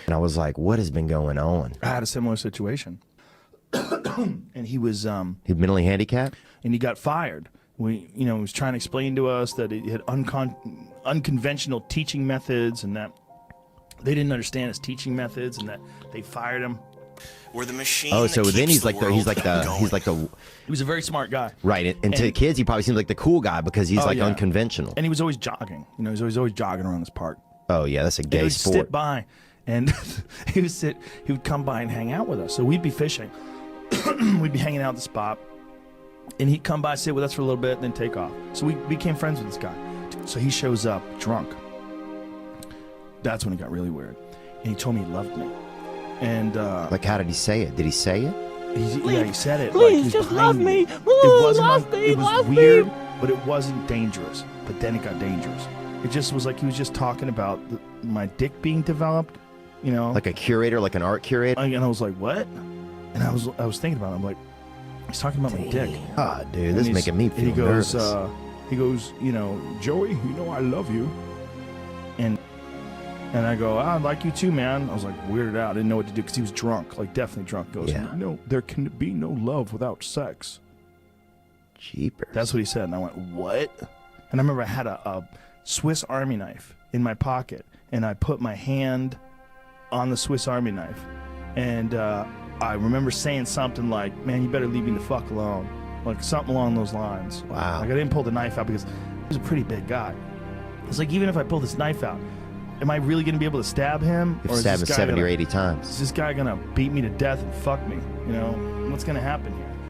And I was like, what has been going on? I had a similar situation. And he was He's mentally handicapped? and he got fired. He was trying to explain to us that he had unconventional teaching methods, and that they didn't understand his teaching methods, and that they fired him. We're the machine. Oh, so then he's like going. He was a very smart guy. Right, and to kids, he probably seems like the cool guy because he's like yeah. unconventional. And he was always jogging. He was always jogging around this park. Oh yeah, that's a And gay he would sport. sit by, and he would come by and hang out with us. So we'd be fishing. We'd be hanging out at the spot, and he'd come by, sit with us for a little bit, and then take off. So we became friends with this guy. So he shows up drunk. That's when it got really weird. And he told me he loved me. And Like, how did he say it? Did he say it? he said it. Please, like, he was just behind love me. It wasn't. Love me, It was love weird, me. but it wasn't dangerous. But then it got dangerous. It just was like he was just talking about my dick being developed. Like a curator, like an art curator? And I was like, what? And I was thinking about it. I'm like, he's talking about my dick. Ah, dude, And this is he's- making me and feel he goes, nervous. he goes, Joey, I love you. And I go, I like you too, man. I was like weirded out. I didn't know what to do because he was drunk, like definitely drunk. He goes, Yeah. no, there can be no love without sex. Jeepers. That's what he said. And I went, what? And I remember I had a Swiss Army knife in my pocket, and I put my hand on the Swiss Army knife. And I remember saying something like, man, you better leave me the fuck alone. Like something along those lines. Wow. Like I didn't pull the knife out because he was a pretty big guy. It's like, even if I pull this knife out, am I really going to be able to stab him? You've Or is stabbed him this guy 70 or gonna- 80 times. Is this guy going to beat me to death and fuck me? What's going to happen here?